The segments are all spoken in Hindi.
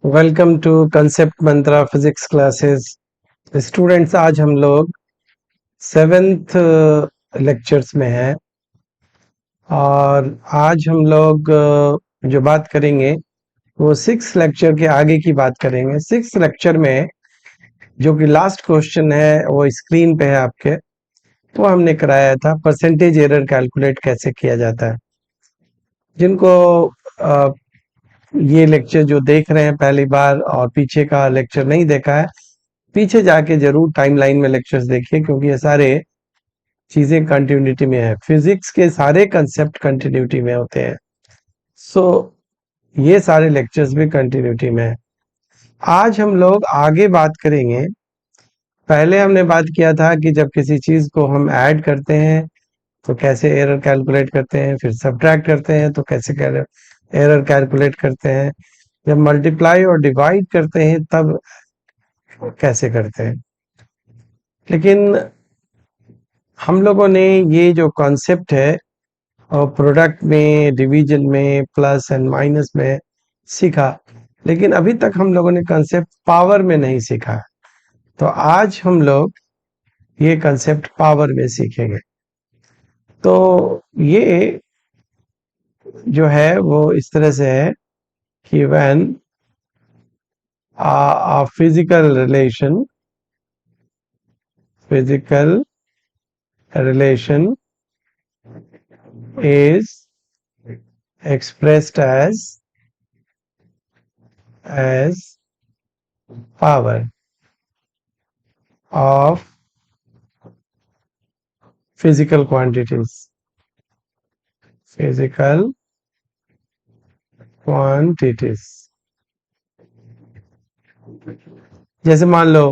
Welcome to concept mantra physics classes. Students, आज हम लोग सेवेंथ लेक्चर्स में हैं और आज हम लोग जो बात करेंगे वो सिक्स लेक्चर के आगे की बात करेंगे। सिक्स लेक्चर में जो कि लास्ट क्वेश्चन है वो स्क्रीन पे है आपके, वो हमने कराया था परसेंटेज एरर कैलकुलेट कैसे किया जाता है। जिनको अ, ये लेक्चर जो देख रहे हैं पहली बार और पीछे का लेक्चर नहीं देखा है, पीछे जाके जरूर टाइमलाइन में लेक्चर्स देखिए, क्योंकि ये सारे चीजें कंटिन्यूटी में है। फिजिक्स के सारे कंसेप्ट कंटिन्यूटी में होते हैं, सो ये सारे लेक्चर्स भी कंटिन्यूटी में है। आज हम लोग आगे बात करेंगे। पहले हमने बात किया था कि जब किसी चीज को हम ऐड करते हैं तो कैसे एरर कैलकुलेट करते हैं, फिर सब्ट्रैक्ट करते हैं तो कैसे एरर कैलकुलेट करते हैं, जब मल्टीप्लाई और डिवाइड करते हैं तब कैसे करते हैं। लेकिन हम लोगों ने ये जो कॉन्सेप्ट है और प्रोडक्ट में, डिवीजन में, प्लस एंड माइनस में सीखा, लेकिन अभी तक हम लोगों ने कंसेप्ट पावर में नहीं सीखा। तो आज हम लोग ये कंसेप्ट पावर में सीखेंगे। तो ये जो है वो इस तरह से है कि when a physical relation is expressed as power of physical quantities. Physical quantities. जैसे मान लो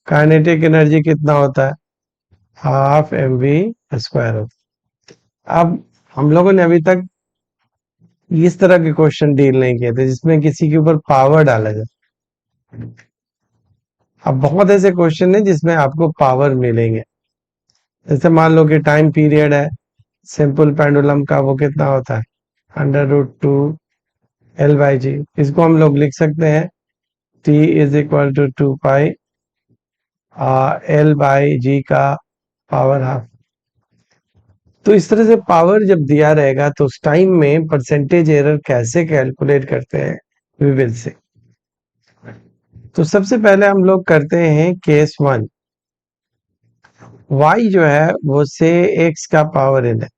काइनेटिक एनर्जी कितना होता है, हाफ mv स्क्वायर होता है। अब हम लोगों ने अभी तक इस तरह के क्वेश्चन डील नहीं किए थे जिसमें किसी के ऊपर पावर डाला जाए। अब बहुत ऐसे क्वेश्चन है जिसमें आपको पावर मिलेंगे। जैसे मान लो कि टाइम पीरियड है सिंपल पेंडुलम का, वो कितना होता है, √2 L/g। इसको हम लोग लिख सकते हैं T = 2 पाई L/g का पावर हाफ। तो इस तरह से पावर जब दिया रहेगा तो उस टाइम में परसेंटेज एरर कैसे कैलकुलेट करते हैं, वी विल से। तो सबसे पहले हम लोग करते हैं केस 1। y जो है वो से x का पावर n है।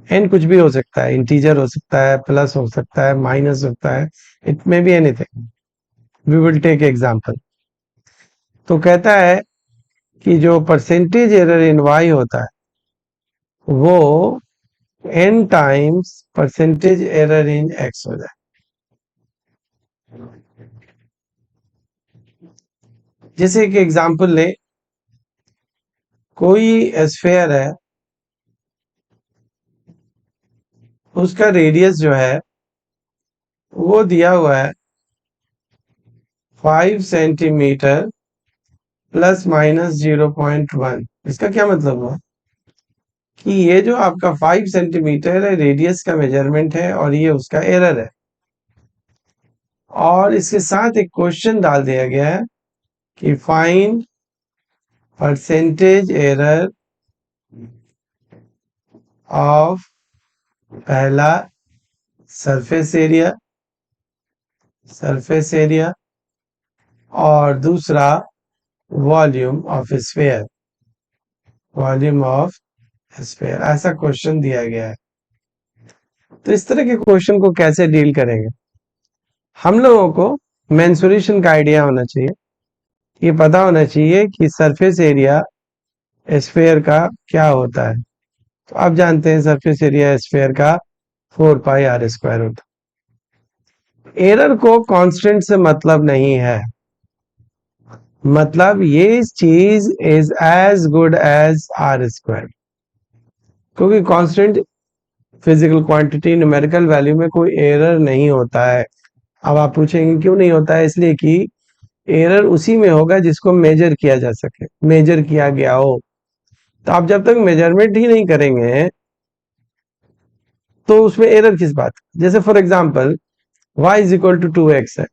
n कुछ भी हो सकता है, इंटीजर हो सकता है, प्लस हो सकता है, माइनस हो सकता है, it may be anything. We will take example. तो कहता है कि जो परसेंटेज एरर इन y होता है वो n टाइम्स परसेंटेज एरर इन x हो जाए। जैसे एक एग्जांपल ले, कोई स्फीयर है, उसका रेडियस जो है वो दिया हुआ है 5 सेंटीमीटर ±0.1। इसका क्या मतलब हुआ कि ये जो आपका 5 सेंटीमीटर है रेडियस का मेजरमेंट है और ये उसका एरर है। और इसके साथ एक क्वेश्चन डाल दिया गया है कि फाइंड परसेंटेज एरर ऑफ पहला सरफेस एरिया और दूसरा वॉल्यूम ऑफ स्फीयर। ऐसा क्वेश्चन दिया गया है। तो इस तरह के क्वेश्चन को कैसे डील करेंगे, हम लोगों को मेंसुरेशन का आइडिया होना चाहिए। ये पता होना चाहिए कि सरफेस एरिया स्फीयर का क्या होता है। तो आप जानते हैं सरफेस एरिया स्फीयर का 4 πr² होता है। एरर को कांस्टेंट से मतलब नहीं है, मतलब ये चीज is as good as r², क्योंकि constant physical quantity numerical value में कोई एरर नहीं होता है। अब आप पूछेंगे क्यों नहीं होता है, इसलिए कि एरर उसी में होगा जिसको मेजर किया जा सके, मेजर किया गया हो। तो आप जब तक मेजरमेंट ही नहीं करेंगे तो उसमें एरर किस बात, जैसे for example y is equal to 2x है,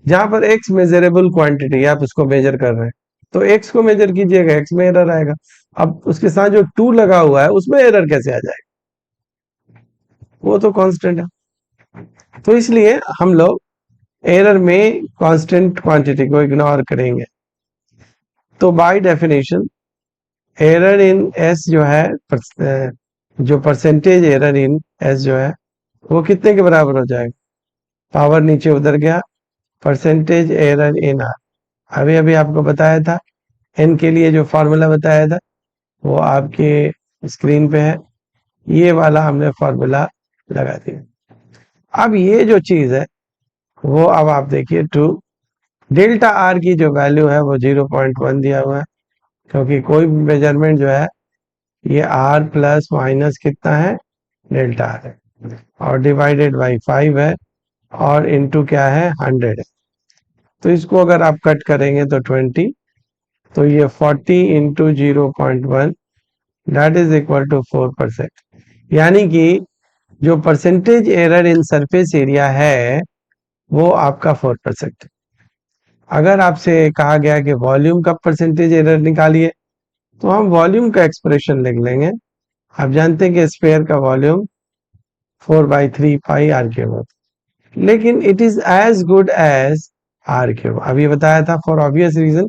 जहां पर x मेजरेबल क्वांटिटी आप उसको मेजर कर रहे हैं, तो x को मेजर कीजिएगा, x में एरर आएगा। अब उसके साथ जो 2 लगा हुआ है उसमें एरर कैसे आ जाएगा, वो तो कांस्टेंट है। तो इसलिए हम लोग एरर में कांस्टेंट क्वांटिटी को इग्नोर करेंगे। तो by definition error in S जो है, जो परसेंटेज एरर इन एस जो है वो कितने के बराबर हो जाएगा, पावर नीचे उधर गया, परसेंटेज एरर इन आर, अभी अभी आपको बताया था, एन के लिए जो फॉर्मूला बताया था वो आपके स्क्रीन पे है, ये वाला हमने फॉर्मूला लगा दिया। अब ये जो चीज है वो अब आप देखिए 2 डेल्टा आर की जो वैल्यू है वो 0.1 दिया हुआ है, क्योंकि कोई भी मेजरमेंट जो है ये आर प्लस माइनस कितना है, डेल्टा आर है, और डिवाइडेड बाई 5 है, और इनटू क्या है, 100 है। तो इसको अगर आप कट करेंगे तो 20, तो ये 40 into 0.1 that is equal to 4%। यानी कि जो percentage error in surface area है वो आपका 4%। अगर आपसे कहा गया कि वॉल्यूम का परसेंटेज एरर निकालिए, तो हम वॉल्यूम का एक्सप्रेशन लिख लेंगे। आप जानते हैं कि स्फीयर का वॉल्यूम 4/3 पाई आर क्यूब होता है, लेकिन it is as good as r cube. अभी बताया था for obvious reason,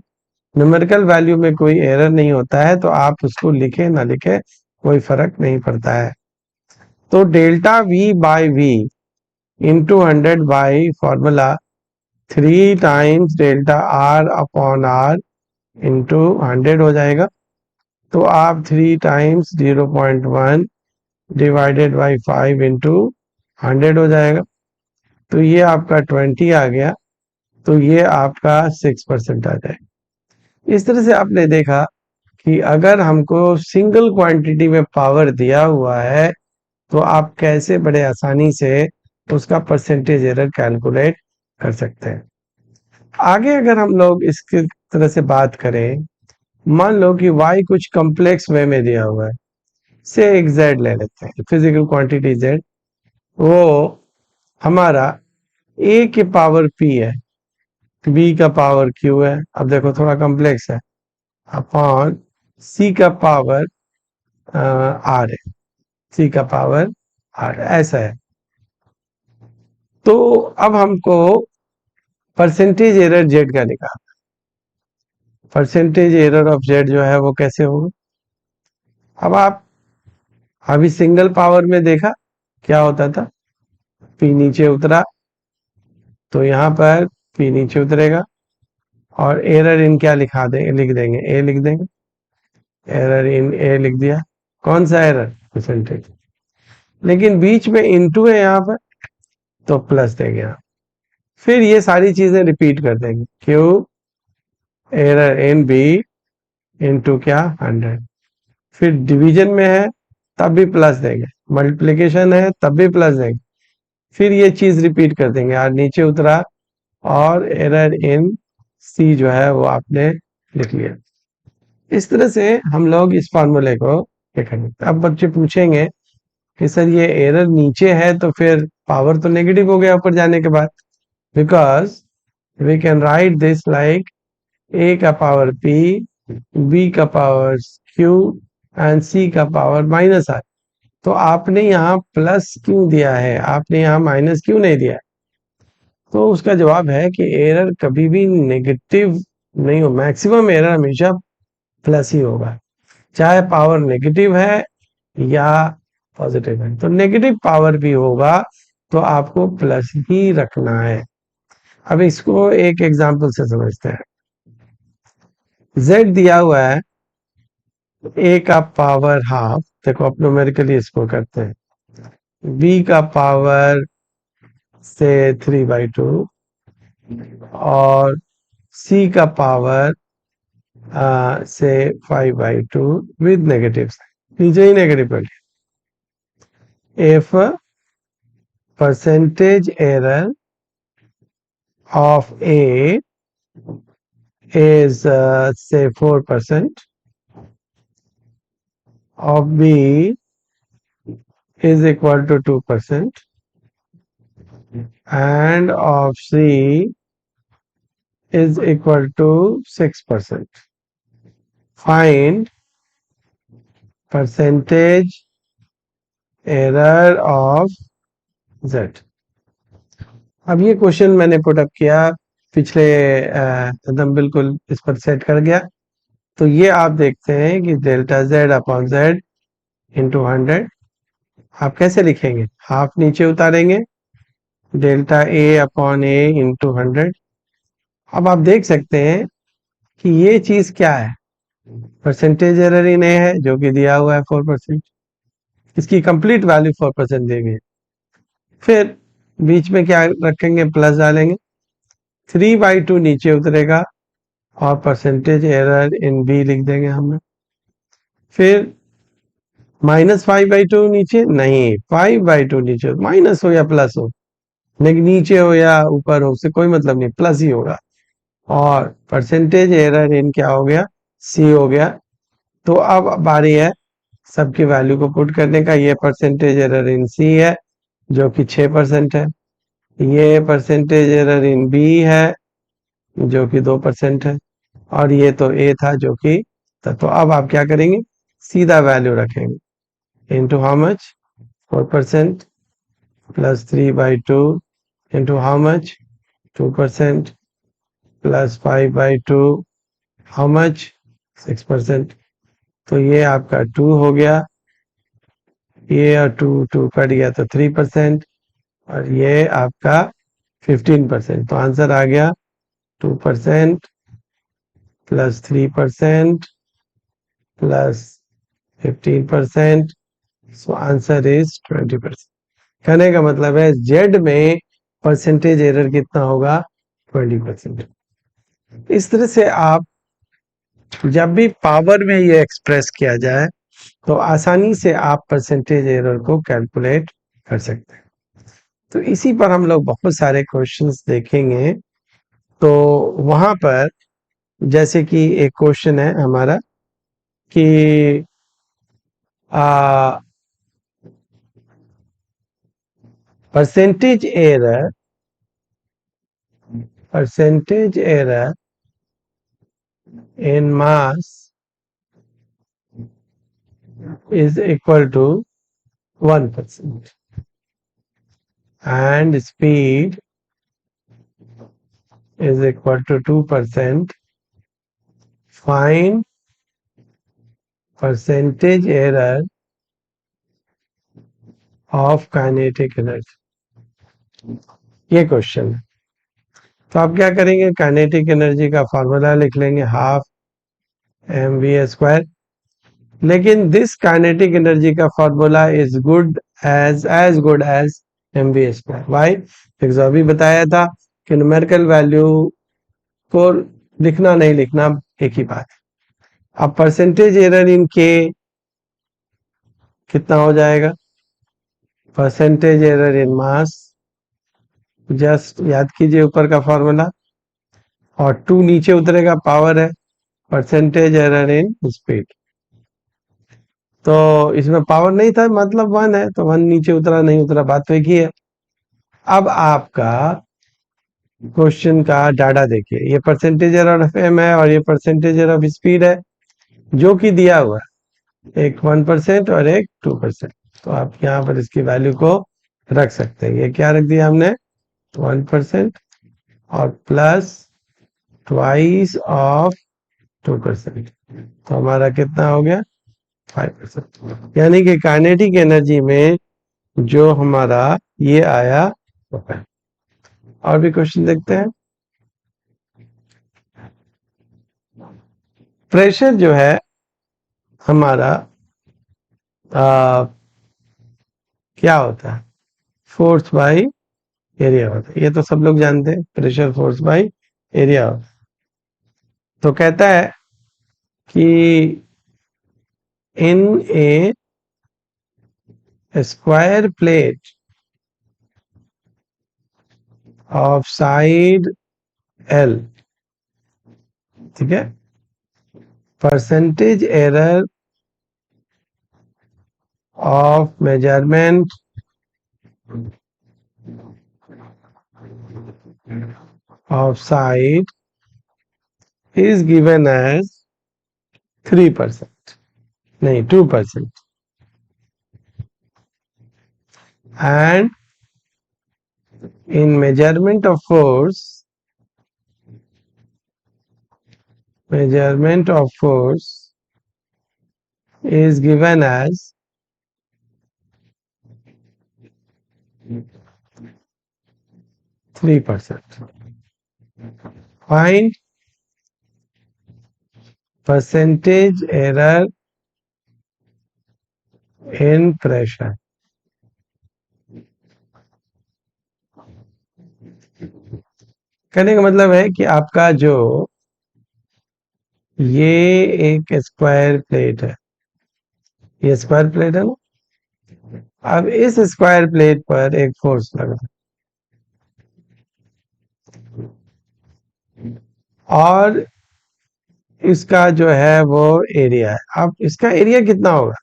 numerical value में कोई एरर नहीं होता है, तो आप उसको लिखे ना लिखे कोई फर्क नहीं पड़ता है। तो delta v by v into 100 by formula 3 times delta are upon r into 100 हो जाएगा। तो आप 3 टाइम्स 0.1 डिवाइडेड बाई 5 इंटू 100 हो जाएगा। तो ये आपका 20 आ गया, तो ये आपका 6% आ जाएगा। इस तरह से आपने देखा कि अगर हमको सिंगल क्वांटिटी में पावर दिया हुआ है तो आप कैसे बड़े आसानी से उसका परसेंटेज एरर कैलकुलेट कर सकते हैं। आगे अगर हम लोग इसकी तरह से बात करें, मान लो कि y कुछ कॉम्प्लेक्स वे में दिया हुआ है, से एक z ले लेते हैं, फिजिकल क्वांटिटी z, वो हमारा a के पावर p है, b का पावर q है, अब देखो थोड़ा कॉम्प्लेक्स है, अपॉन c का पावर r है, c का पावर r ऐसा है। तो अब हमको परसेंटेज एरर z का निकालना, परसेंटेज एरर ऑफ z जो है वो कैसे होगा। अब आप अभी सिंगल पावर में देखा क्या होता था, p नीचे उतरा तो यहाँ पर p नीचे उतरेगा, और एरर इन क्या लिखा देंगे, लिख देंगे a लिख देंगे, एरर इन a लिख दिया। कौन सा एरर, परसेंटेज। लेकिन बीच में इनटू है यहाँ पर, तो प्लस देंगे यहाँ। फिर ये सारी चीजें रिपीट कर देंगे, Q error in b into क्या, 100। फिर डिवीजन में है तब भी प्लस देंगे, मल्टीप्लिकेशन है तब भी प्लस देंगे, फिर ये चीज रिपीट कर देंगे, और नीचे उतरा, और एरर इन सी जो है वो आपने लिख लिया। इस तरह से हम लोग इस फॉर्मूले को लिखेंगे। अब बच्चे पूछेंगे कि सर ये एरर नीचे है तो फिर पावर तो नेगेटिव हो गया ऊपर जाने के बाद, because we can write this like a का पावर p, b का पावर q एंड c का पावर माइनस r। तो आपने यहाँ प्लस क्यों दिया है, आपने यहाँ माइनस क्यों नहीं दिया है। तो उसका जवाब है कि एरर कभी भी नेगेटिव नहीं हो, मैक्सिमम एरर हमेशा प्लस ही होगा, चाहे पावर नेगेटिव है या पॉजिटिव है। तो नेगेटिव पावर भी होगा तो आपको प्लस ही रखना है। अब इसको एक एग्जांपल से समझते हैं। z दिया हुआ है a का पावर हाफ, देखो अब न्यूमेरिकली इसको करते हैं, b का पावर से 3/2, और c का पावर से 5/2 विद नेगेटिव, नीचे ही नेगेटिव कर लिया। If percentage error of a is say 4%, of b is equal to 2% and of C is equal to 6%. Find percentage error of Z. अब ये क्वेश्चन मैंने पुट अप किया, पिछले एकदम बिल्कुल इस पर सेट कर गया। तो ये आप देखते हैं कि delta Z upon Z into 100 आप कैसे लिखेंगे, हाफ नीचे उतारेंगे, delta A upon A into 100। अब आप देख सकते हैं कि ये चीज क्या है, परसेंटेज एरर इन ए है जो कि दिया हुआ है 4%, इसकी कंप्लीट वैल्यू 4% दी गई। फिर बीच में क्या रखेंगे, प्लस डालेंगे, 3/2 नीचे उतरेगा और परसेंटेज एरर इन बी लिख देंगे हमने। फिर -5/2 नीचे नहीं, 5/2 नीचे, माइनस हो या प्लस हो, लेकिन नीचे हो या ऊपर हो उससे कोई मतलब नहीं, प्लस ही होगा। और परसेंटेज एरर इन क्या हो गया, सी हो गया। तो अब बारी है सबकी वैल्यू को पुट करने का। ये परसेंटेज एरर इन सी है जो कि 6% है, ये परसेंटेज एरर इन बी है जो कि 2% है, और ये तो ए था जो कि तो अब आप क्या करेंगे, सीधा वैल्यू रखेंगे into how much 4% plus 3/2 into how much 2% plus 5/2 how much 6%। तो ये आपका 2 हो गया, ये और 2 कट गया तो 3%, और ये आपका 15%। तो आंसर आ गया 2% plus 3% plus 15%। So answer is 20%। कहने का मतलब है जेड में परसेंटेज एरर कितना होगा, 20%। इस तरह से आप जब भी पावर में ये एक्सप्रेस किया जाए तो आसानी से आप परसेंटेज एरर को कैलकुलेट कर सकते हैं। तो इसी पर हम लोग बहुत सारे क्वेश्चंस देखेंगे। तो वहां पर जैसे कि एक क्वेश्चन है हमारा कि percentage error in mass is equal to 1% and speed is equal to 2%. Find percentage error of kinetic energy. ये क्वेश्चन है। तो आप क्या करेंगे, काइनेटिक एनर्जी का फॉर्मूला लिख लेंगे, हाफ mv²। लेकिन दिस काइनेटिक एनर्जी का formula is good as good as mv²। Why? Because अभी बताया था कि न्यूमेरिकल वैल्यू को लिखना नहीं लिखना एक ही बात। अब परसेंटेज एरर इन के कितना हो जाएगा, परसेंटेज एरर इन मास, जस्ट याद कीजिए ऊपर का फॉर्मूला, और 2 नीचे उतरेगा, पावर है, परसेंटेज एरर इन स्पीड। तो इसमें पावर नहीं था मतलब 1 है, तो 1 नीचे उतरा नहीं उतरा बात तो एक ही है। अब आपका क्वेश्चन का डाटा देखिए, ये परसेंटेज एरर ऑफ एम है और ये परसेंटेज एरर ऑफ स्पीड है जो कि दिया हुआ है, एक 1% और एक 2%। तो आप यहाँ पर इसकी वैल्यू को रख सकते हैं। ये क्या रख दिया हमने, 1% और प्लस ट्वाइस ऑफ 2%। तो हमारा कितना हो गया, 5%। यानी कि काइनेटिक एनर्जी में जो हमारा ये आया वो है। और भी क्वेश्चन देखते हैं। प्रेशर जो है हमारा क्या होता है, फोर्स बाई एरिया होता है। ये तो सब लोग जानते हैं, प्रेशर फोर्स बाई एरिया होता है। तो कहता है कि in a square plate of side L, ठीक है, percentage error of measurement of side is given as 3%, नहीं 2%, and in measurement of force is given as 3%. Find percentage error in pressure. कहने का मतलब है कि आपका जो ये एक स्क्वायर प्लेट है, ये स्क्वायर प्लेट है ना, अब इस स्क्वायर प्लेट पर एक फोर्स लग रहा है और इसका जो है वो एरिया है। अब इसका एरिया कितना होगा?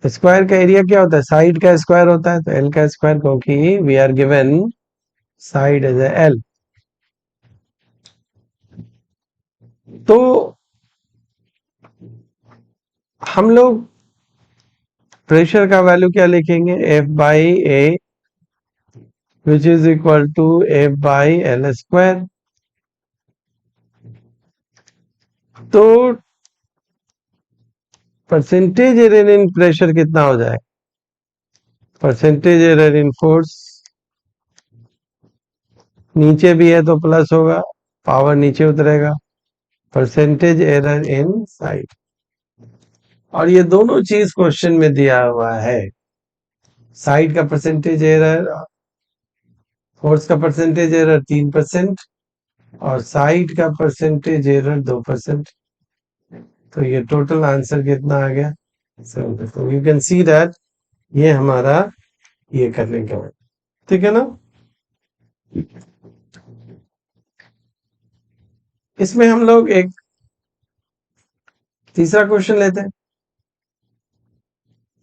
स्क्वायर का एरिया क्या होता है? साइड का स्क्वायर होता है, तो एल का स्क्वायर, क्योंकि we are given side as L. तो हम लोग प्रेशर का वैल्यू क्या लिखेंगे? F by A which is equal to F by L square. तो परसेंटेज एरर इन प्रेशर कितना हो जाएगा? परसेंटेज एरर इन फोर्स, नीचे भी है तो प्लस होगा, पावर नीचे उतरेगा, परसेंटेज एरर इन साइड। और ये दोनों चीज क्वेश्चन में दिया हुआ है। साइड का परसेंटेज एरर, फोर्स का परसेंटेज एरर 3% और साइड का परसेंटेज एरर 2%। तो ये टोटल आंसर कितना आ गया? 7%। यू कैन सी दैट ये हमारा ये करने का है, ठीक है ना। इसमें हम लोग एक तीसरा क्वेश्चन लेते हैं।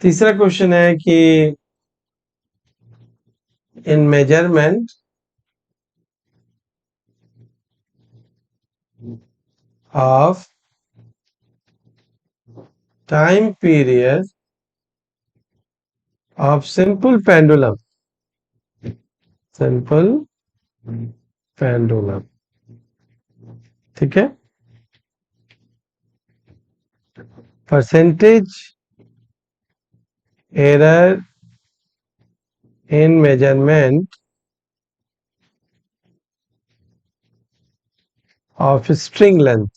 तीसरा क्वेश्चन है कि in measurement of time period of simple pendulum, ठीक है, percentage error in measurement of string length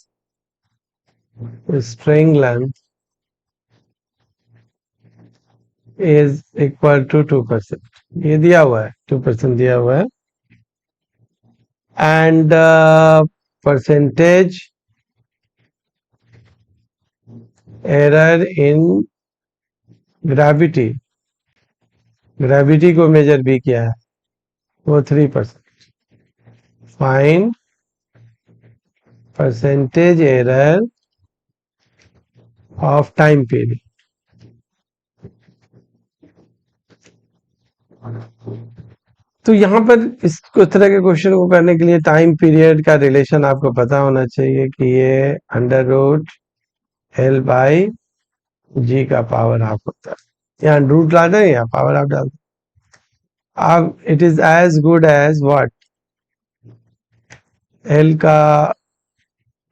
is equal to 2%। ये दिया हुआ है, 2% दिया हुआ है। And percentage error in gravity को मेजर भी किया है, वो 3%। Find percentage error of time period. तो यहाँ पर इस तरह के क्वेश्चन को करने के लिए टाइम पीरियड का रिलेशन आपको पता होना चाहिए कि ये अंडर रूट एल बाई जी का पावर हाफ होता है। यहाँ रूट डाल दें या पावर हाफ डाल दें। अब it is as good as what? L का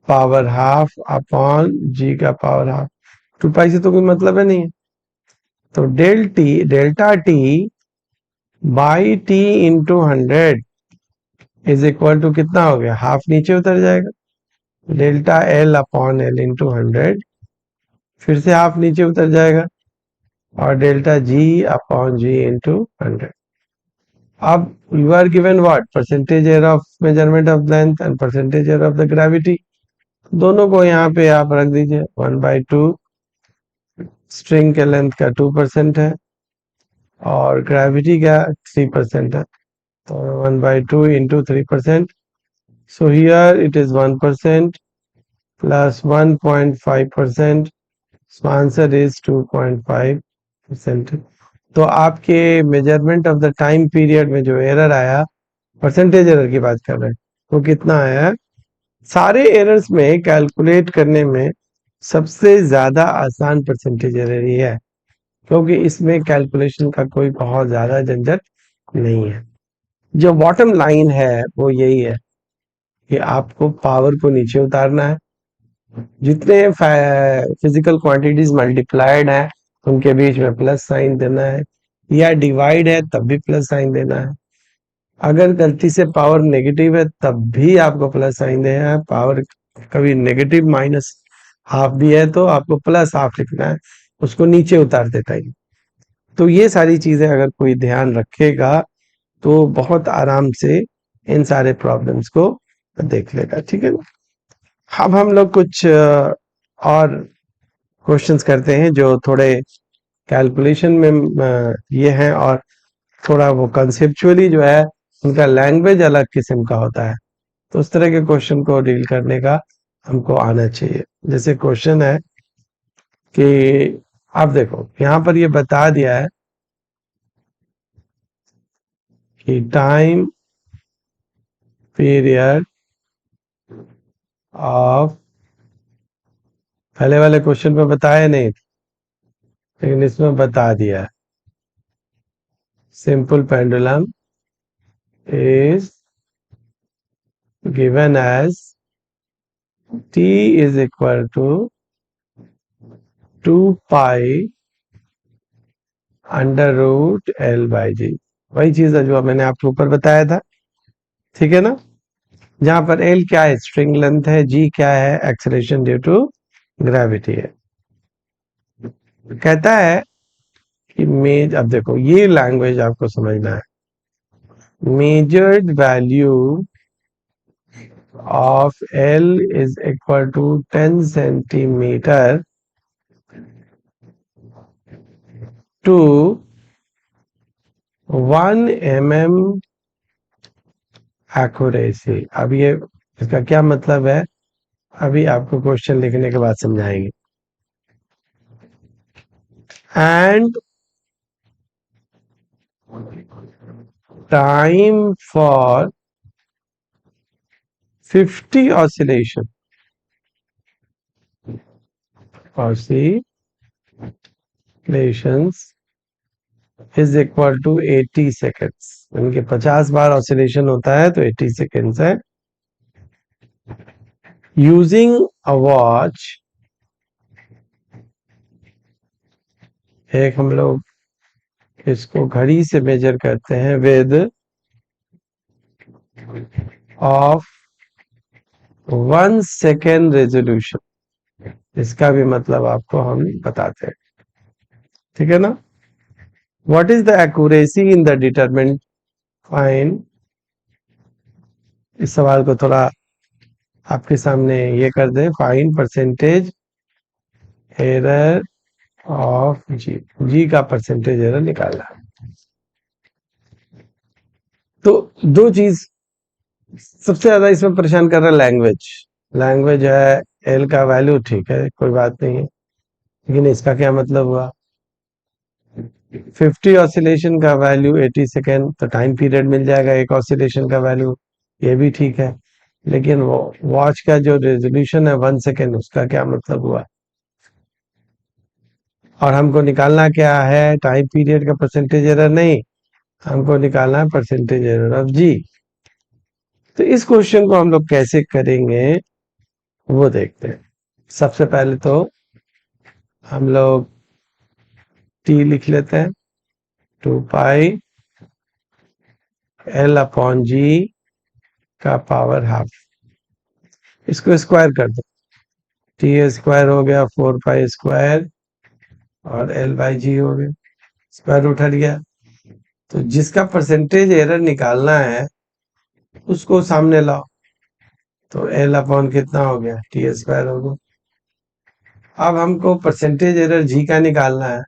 पावर हाफ अपॉन जी का पावर हाफ। 2 पाई से तो कोई मतलब है नहीं है। तो delta t by t into 100 is equal to कितना हो गया? हाफ नीचे उतर जाएगा, delta L upon L into 100, फिर से हाफ नीचे उतर जाएगा, और delta g upon g into 100। अब you are given what? Percentage error of measurement of length and percentage error of the gravity. दोनों को यहाँ पे आप रख दीजिए। 1/2 स्ट्रिंग के लेंथ का 2% है और ग्रेविटी का 3% है, तो 1/2 into 3%। So here it is 1% plus 1.5%, so answer is 2.5%। तो आपके measurement of the time period में जो एरर आया, परसेंटेज एरर की बात कर रहे हैं, वो कितना आया है? सारे एरर्स में कैलकुलेट करने में सबसे ज्यादा आसान परसेंटेज एरर ही है, क्योंकि इसमें कैलकुलेशन का कोई बहुत ज्यादा झंझट नहीं है। जो बॉटम लाइन है वो यही है कि आपको पावर को नीचे उतारना है, जितने फिजिकल क्वांटिटीज मल्टीप्लाइड है उनके बीच में प्लस साइन देना है, या डिवाइड है तब भी प्लस साइन देना है। अगर गलती से पावर नेगेटिव है तब भी आपको प्लस साइन देना है। पावर कभी नेगेटिव माइनस हाफ भी है तो आपको प्लस हाफ लिखना है, उसको नीचे उतार देता है। तो ये सारी चीजें अगर कोई ध्यान रखेगा तो बहुत आराम से इन सारे प्रॉब्लम्स को देख लेगा। ठीक है ना? अब हम लोग कुछ और क्वेश्चंस करते हैं जो थोड़े कैलकुलेशन में ये हैं, और थोड़ा वो कंसेप्चुअली जो है उनका लैंग्वेज अलग किस्म का होता है, तो उस तरह के क्वेश्चन को डील करने का हमको आना चाहिए। जैसे क्वेश्चन है कि आप देखो यहाँ पर ये बता दिया है कि टाइम पीरियड ऑफ, पहले वाले क्वेश्चन में बताया नहीं लेकिन इसमें बता दिया है, simple pendulum is given as t is equal to 2 pi under root L by G. वही चीज है जो मैंने आपको ऊपर बताया था, ठीक है ना? जहां पर एल क्या है? स्ट्रिंग लेंथ है। जी क्या है? एक्सेलरेशन ड्यू टू ग्रेविटी है। कहता है कि अब देखो ये लैंग्वेज आपको समझना है। Measured value of L is equal to 10 centimeter to 1 mm accuracy। अब ये इसका क्या मतलब है, अभी आपको क्वेश्चन लिखने के बाद समझाएंगे। And time for 50 oscillations is equal to 80 seconds। इनके 50 बार ऑसिलेशन होता है तो 80 सेकेंड्स है। यूजिंग अ वॉच, एक हम लोग इसको घड़ी से मेजर करते हैं विद ऑफ 1 सेकेंड रेजोल्यूशन। इसका भी मतलब आपको हम बताते हैं, ठीक है ना? What is the accuracy in the determinant fine. इस सवाल को थोड़ा आपके सामने ये कर दे, फाइन परसेंटेज एरर ऑफ जी। जी का परसेंटेज एरर निकालना। तो दो चीज सबसे ज्यादा इसमें परेशान कर रहा है, लैंग्वेज। लैंग्वेज है एल का वैल्यू, ठीक है कोई बात नहीं है, लेकिन इसका क्या मतलब हुआ? 50 ऑसिलेशन का वैल्यू 80 सेकेंड, तो टाइम पीरियड मिल जाएगा एक ऑसिलेशन का वैल्यू, ये भी ठीक है। लेकिन वो वॉच का जो रेजोल्यूशन है 1 सेकेंड, उसका क्या मतलब हुआ? और हमको निकालना क्या है? टाइम पीरियड का परसेंटेज एरर नहीं, हमको निकालना है परसेंटेज एरर ऑफ जी। तो इस क्वेश्चन को हम लोग कैसे करेंगे वो देखते हैं। सबसे पहले तो हम लोग टी लिख लेते हैं, 2 पाई एल अपॉन जी का पावर हाफ। इसको स्क्वायर कर दो, टी स्क्वायर हो गया 4 पाई स्क्वायर और एल बाई जी हो गया, स्क्वायर रूट हट गया। तो जिसका परसेंटेज एरर निकालना है उसको सामने लाओ, तो एल अपॉन कितना हो गया? टी स्क्वायर हो गया। अब हमको परसेंटेज एरर जी का निकालना है,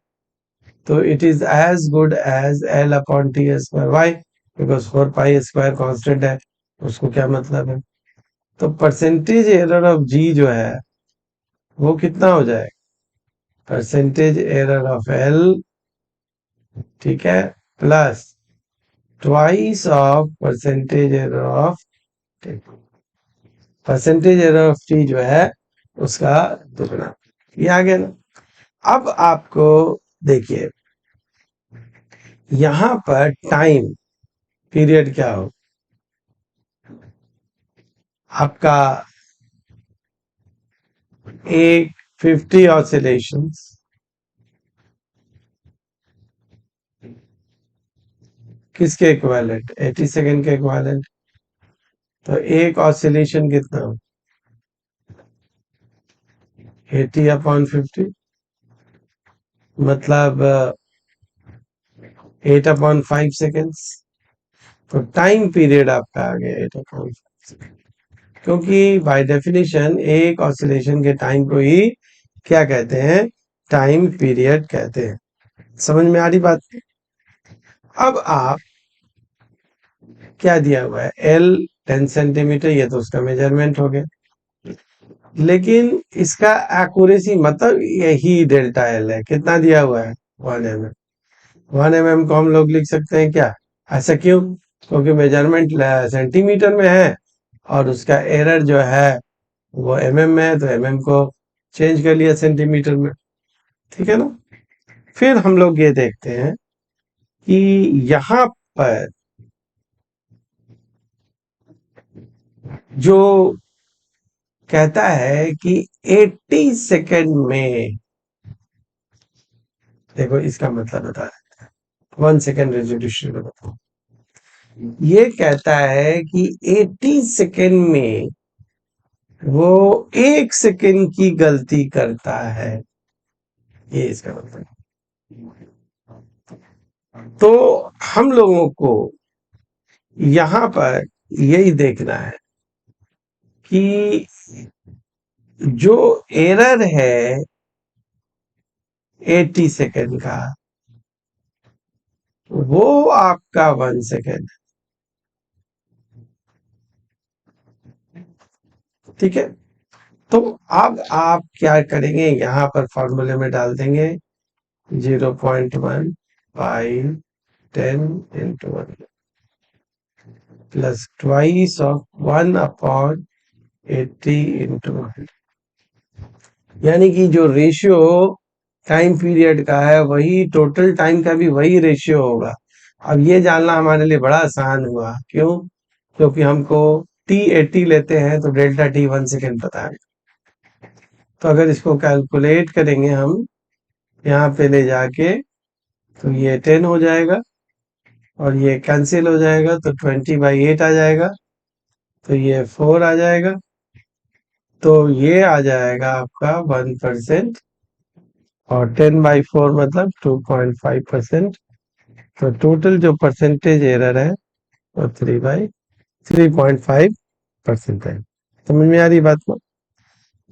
तो it is as good as L upon t square. Why? Because 4 pi square constant है, उसको क्या मतलब है? तो परसेंटेज एरर ऑफ जी जो है वो कितना हो जाएगा? परसेंटेज एरर ऑफ एल, ठीक है, plus twice of percentage error of T. Percentage error of T जो है उसका दुगना। ये आ गया ना। अब आपको देखिए यहां पर टाइम पीरियड क्या हो आपका, एक 50 ऑसिलेशंस किसके इक्विवेलेंट, 80 सेकेंड के इक्विवेलेंट। तो एक ऑसिलेशन कितना हो, 80/50, मतलब 8/5 सेकेंड्स। तो टाइम पीरियड आपका आ गया 8/5, क्योंकि बाय डेफिनेशन एक ऑसिलेशन के टाइम को ही क्या कहते हैं, टाइम पीरियड कहते हैं। समझ में आ रही बात। अब आप क्या दिया हुआ है, एल 10 सेंटीमीटर, ये तो उसका मेजरमेंट हो गया, लेकिन इसका एक्यूरेसी मतलब यही डेल्टा एल है, कितना दिया हुआ है, 1 mm। 1 mm को हम लोग लिख सकते हैं क्या, ऐसा क्यों, क्योंकि मेजरमेंट सेंटीमीटर में है और उसका एरर जो है वो mm में है, तो mm को चेंज कर लिया सेंटीमीटर में, ठीक है ना। फिर हम लोग ये देखते हैं कि यहां पर जो कहता है कि 80 सेकेंड में, देखो इसका मतलब बता रहे, 1 सेकेंड रेजोल्यूशन में बताओ, ये कहता है कि 80 सेकेंड में वो 1 सेकेंड की गलती करता है, ये इसका मतलब। तो हम लोगों को यहां पर यही देखना है कि जो एरर है 80 सेकेंड का, वो आपका 1 सेकेंड, ठीक है। तो अब आप क्या करेंगे, यहां पर फॉर्मूले में डाल देंगे 0.1 बाई 10 × 1 प्लस ट्वाइस ऑफ 1/80 × 100, यानी कि जो रेशियो टाइम पीरियड का है वही टोटल टाइम का भी वही रेशियो होगा। अब ये जानना हमारे लिए बड़ा आसान हुआ, क्यों, क्योंकि हमको T80 लेते हैं तो डेल्टा टी 1 सेकेंड पता है। तो अगर इसको कैलकुलेट करेंगे हम यहाँ पे ले जाके, तो ये 10 हो जाएगा और ये कैंसिल हो जाएगा, तो 20/8 आ जाएगा, तो ये 4 आ जाएगा, तो ये आ जाएगा आपका 1%, और 10/4 मतलब 2.5%। तो टोटल जो परसेंटेज एरर है वो 3/3.5% है। समझ में आ रही बात को।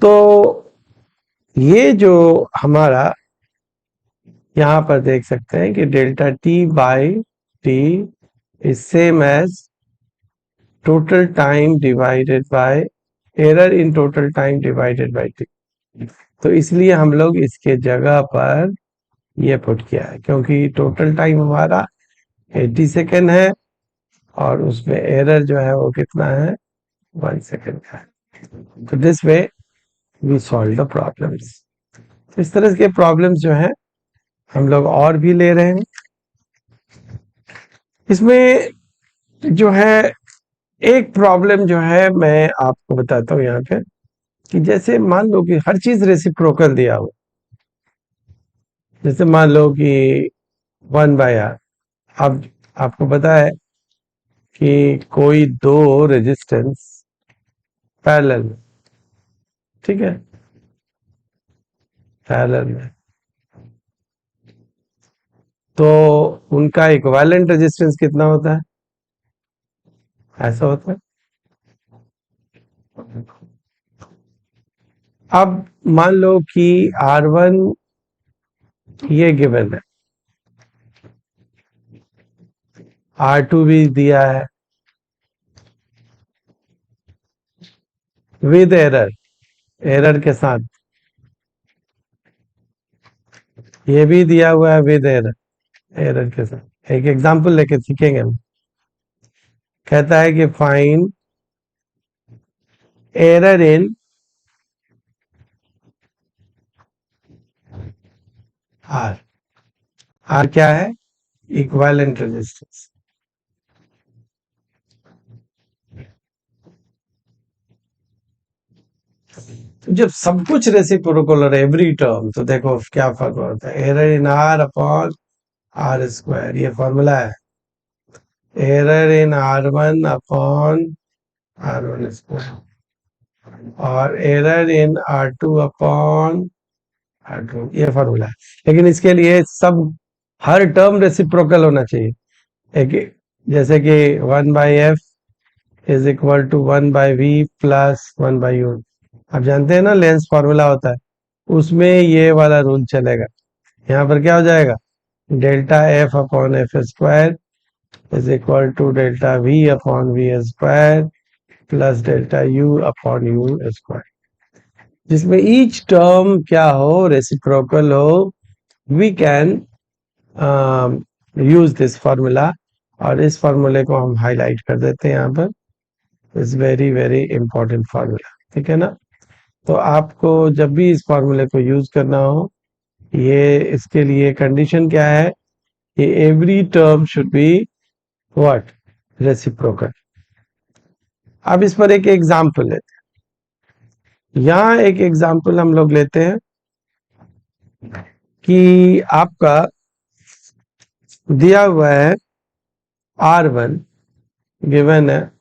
तो ये जो हमारा यहाँ पर देख सकते हैं कि delta t by t is same as total time divided by error in total time divided by t. तो इसलिए हम लोग इसके जगह पर ये पुट किया है, क्योंकि टोटल टाइम हमारा 80 सेकेंड है और उसमें एरर जो है वो कितना है, 1 सेकेंड का है। तो this way we solve the problems. इस तरह के प्रॉब्लम्स जो है हम लोग और भी ले रहे हैं। इसमें जो है एक प्रॉब्लम जो है मैं आपको बताता हूँ यहाँ पे, कि जैसे मान लो कि हर चीज रेसिप्रोकल दिया हो, जैसे मान लो कि 1/r। अब आपको पता है कि कोई दो रेजिस्टेंस पैरेलल में, ठीक है, पैरेलल में, तो उनका इक्विवेलेंट रेजिस्टेंस कितना होता है, ऐसा होता है। अब मान लो कि R1 ये गिवन है, R2 भी दिया है विद एरर, एरर के साथ, ये भी दिया हुआ है विद एरर, एरर के साथ। एक एग्जांपल लेके सीखेंगे हम। कहता है कि find error in R. R क्या है? Equivalent resistance. तो जब सब कुछ रेसिप्रोकल और एवरी टर्म, तो देखो क्या फर्क होता है। Error in R upon R square, ये फॉर्मूला है। Error in R one upon R one square, और error in R two upon R two, ये फॉर्मूला है। लेकिन इसके लिए सब हर टर्म रेसिप्रोकल होना चाहिए। एक जैसे कि 1/f is equal to 1/v plus 1/u। आप जानते हैं ना, लेंस फॉर्मूला होता है, उसमें ये वाला रूल चलेगा। यहाँ पर क्या हो जाएगा? Delta f upon f square is equal to delta v upon v square plus delta u upon u square, जिसमें ईच टर्म क्या हो? रेसिप्रोकल हो। We can use this formula, और इस फॉर्मूले को हम हाईलाइट कर देते हैं यहाँ पर। Is very very important formula, ठीक है ना। तो आपको जब भी इस फॉर्मूले को यूज करना हो, ये इसके लिए कंडीशन क्या है कि every term should be what? Reciprocal. अब इस पर एक एग्जांपल लेते हैं। यहां एक एग्जांपल हम लोग लेते हैं कि आपका दिया हुआ है R1, गिवन है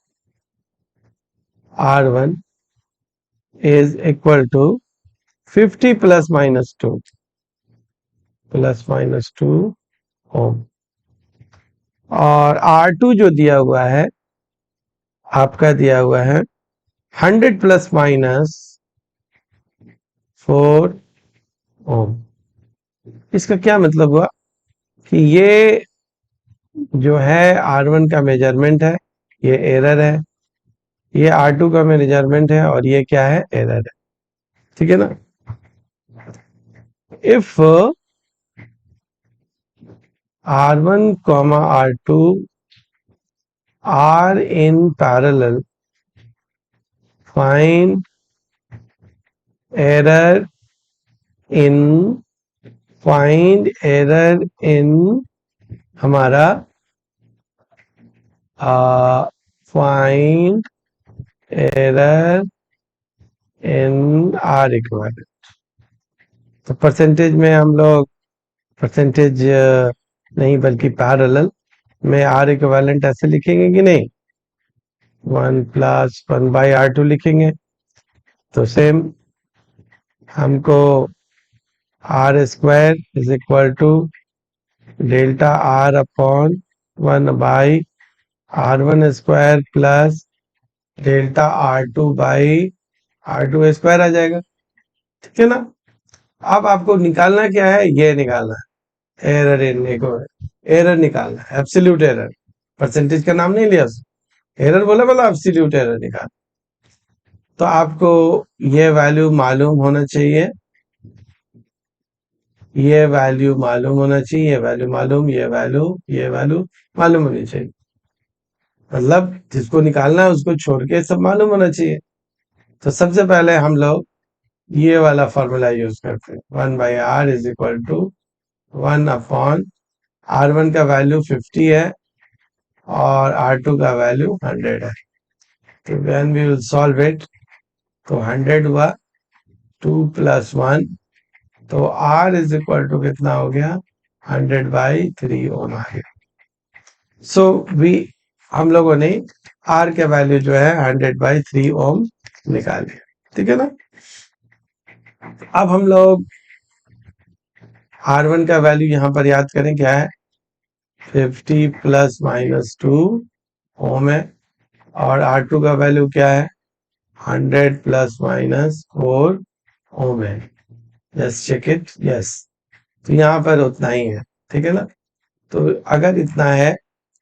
R1 is equal to 50 plus minus two ohm, और R2 जो दिया हुआ है आपका दिया हुआ है 100 प्लस माइनस 4 ओम। इसका क्या मतलब हुआ कि ये जो है R1 का मेजरमेंट है, ये एरर है। ये R2 का मेजरमेंट है, और ये क्या है? एरर है, ठीक है ना। If R1 R2 are in parallel, find error in हमारा find error in are equivalent. तो परसेंटेज में हम लोग परसेंटेज नहीं बल्कि पैरेलल में आर इक्विवेलेंट ऐसे लिखेंगे कि नहीं? 1 प्लस 1/R2 लिखेंगे। तो सेम हमको R square is equal to delta are upon 1/R1 square plus delta R2/R2 square आ जाएगा, ठीक है ना। अब आपको निकालना क्या है? ये निकालना है एरर इन, एरर निकालना है, एब्सोल्यूट एरर। परसेंटेज का नाम नहीं लिया, एरर बोला, बोला एब्सोल्यूट एरर निकाल। तो आपको ये वैल्यू मालूम होना चाहिए, ये वैल्यू मालूम होना चाहिए, ये वैल्यू मालूम, ये वैल्यू मालूम होनी चाहिए। मतलब जिसको निकालना है उसको छोड़ के सब मालूम होना चाहिए। तो सबसे पहले हम लोग ये वाला फॉर्मूला यूज करते हैं। 1/R is equal to 1 upon R1 का वैल्यू 50 है और R2 का वैल्यू 100 है। तो when we will solve it, तो 100 हुआ, 2 प्लस 1, तो R इज इक्वल टू कितना हो गया? 100/3 ओम आ गया। सो वी हम लोगों ने R के वैल्यू जो है 100/3 ओम निकाले, ठीक है ना। अब हम लोग R1 का वैल्यू यहां पर याद करें, क्या है? 50 प्लस माइनस 2 ओम है, और R2 का वैल्यू क्या है? 100 प्लस माइनस 4 ओम है। Just check it, yes. तो यहाँ पर उतना ही है, ठीक है ना। तो अगर इतना है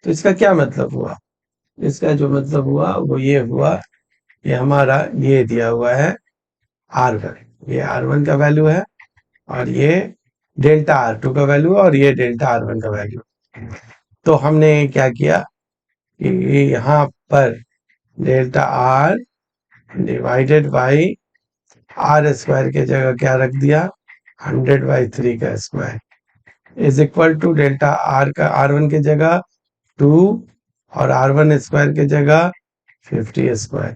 तो इसका क्या मतलब हुआ? इसका जो मतलब हुआ वो ये हुआ कि हमारा ये दिया हुआ है R1, ये R1 का वैल्यू है, और ये डेल्टा R2 का वैल्यू और ये डेल्टा R1 का वैल्यू। तो हमने क्या किया कि यहाँ पर delta R divided by R square की जगह क्या रख दिया, 100/3 का square is equal to delta R का R1 की जगह 2 और R1 स्क्वायर की जगह 50 स्क्वायर,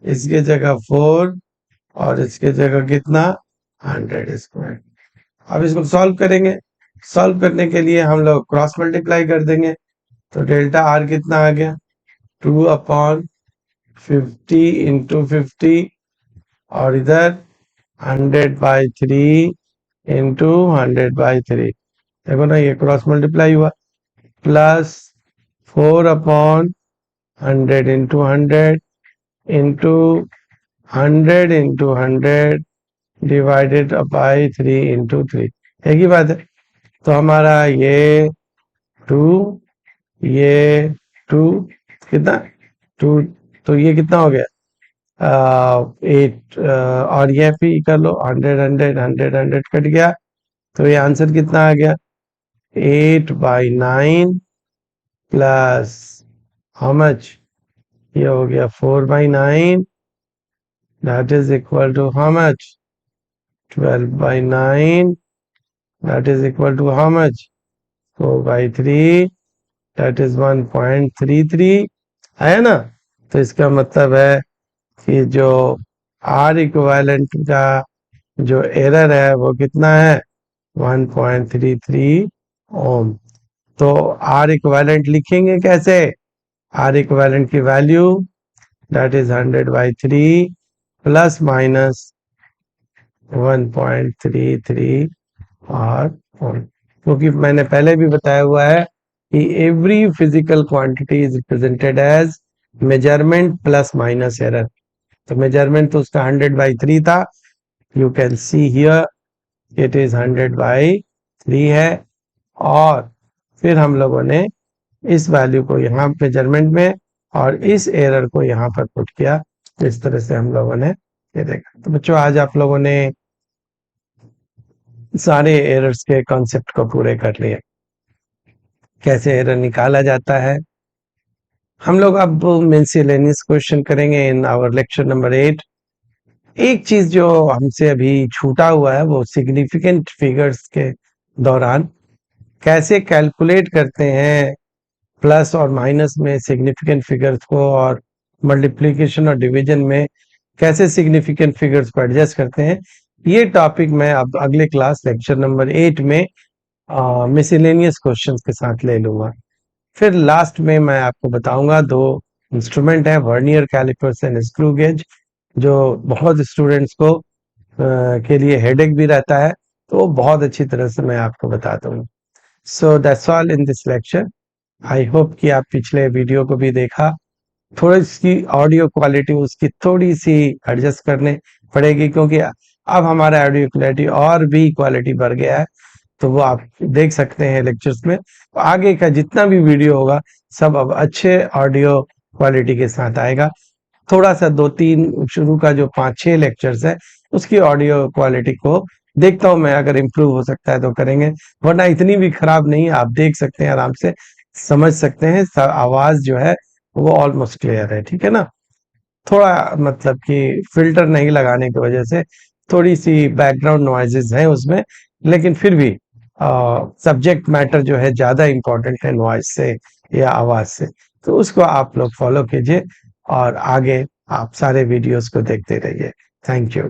इसके जगह 4 और इसके जगह कितना 100 स्क्वायर। अब इसको सॉल्व करेंगे, सॉल्व करने के लिए हम लोग क्रॉस मल्टीप्लाई कर देंगे। तो डेल्टा R कितना आ गया 2/50 इंटू 50 और इधर 100/3 इंटू 100/3, देखो ना ये क्रॉस मल्टीप्लाई हुआ, plus 4/100 into 100 into 100 into 100 divided by 3 into 3, एक ही बात है। तो हमारा ये 2 ये 2 कितना 2, तो ये कितना हो गया 8 और ये भी कर लो 100 100 100 100 कट गया, तो ये आंसर कितना आ गया 8/9 प्लस हाउ मच, ये हो गया 4/9 that is equal to how much 12/9 that is equal to how much 4/3 that is 1.33 है ना। तो इसका मतलब है कि जो R इक्विवेलेंट का जो एरर है वो कितना है 1.33 ओम। तो R इक्विवेलेंट लिखेंगे कैसे, R इक्विवेलेंट की value that is 100/3 plus minus 1.33 और क्योंकि मैंने पहले भी बताया हुआ है कि every physical quantity is represented as measurement plus minus error. तो मेजरमेंट तो उसका 100/3 था, you can see here it is 100/3 है, और फिर हम लोगों ने इस वैल्यू को यहाँ मेजरमेंट में और इस एरर को यहाँ पर पुट किया, इस तरह से हम लोगों ने ये देखा। तो बच्चों आज आप लोगों ने सारे एरर्स के कॉन्सेप्ट को पूरे कर लिए, कैसे एरर निकाला जाता है। हम लोग अब मिसलेनियस क्वेश्चन करेंगे इन आवर लेक्चर नंबर 8। एक चीज जो हमसे अभी छूटा हुआ है वो सिग्निफिकेंट फिगर्स के दौरान कैसे कैलकुलेट करते हैं प्लस और माइनस में सिग्निफिकेंट फिगर्स को, और मल्टीप्लिकेशन और डिवीजन में कैसे सिग्निफिकेंट फिगर्स को एडजस्ट करते हैं, ये टॉपिक मैं अब अगले क्लास लेक्चर नंबर 8 में मिसलेनियस क्वेश्चंस के साथ ले लूंगा। फिर लास्ट में मैं आपको बताऊंगा दो इंस्ट्रूमेंट है, vernier calipers and screw gauge, जो बहुत स्टूडेंट्स को के लिए हेडेक भी रहता है, तो बहुत अच्छी तरह से मैं आपको बताता हूँ। So that's all in this lecture. I hope कि आप पिछले वीडियो को भी देखा, थोड़ी सी ऑडियो क्वालिटी उसकी थोड़ी सी एडजस्ट करने पड़ेगी, क्योंकि अब हमारा ऑडियो क्वालिटी और भी क्वालिटी बढ़ गया है, तो वो आप देख सकते हैं लेक्चर्स में। तो आगे का जितना भी वीडियो होगा सब अब अच्छे ऑडियो क्वालिटी के साथ आएगा। थोड़ा सा 2-3 शुरू का जो 5-6 लेक्चर्स है उसकी ऑडियो क्वालिटी को देखता हूँ मैं, अगर इम्प्रूव हो सकता है तो करेंगे, वरना इतनी भी खराब नहीं है, आप देख सकते हैं आराम से, समझ सकते हैं, आवाज जो है वो ऑलमोस्ट क्लियर है, ठीक है ना। थोड़ा मतलब कि फिल्टर नहीं लगाने की वजह से थोड़ी सी बैकग्राउंड नॉइजेस हैं उसमें, लेकिन फिर भी सब्जेक्ट मैटर जो है ज्यादा इंपॉर्टेंट है नॉइज से या आवाज से, तो उसको आप लोग फॉलो कीजिए और आगे आप सारे वीडियोस को देखते रहिए। Thank you.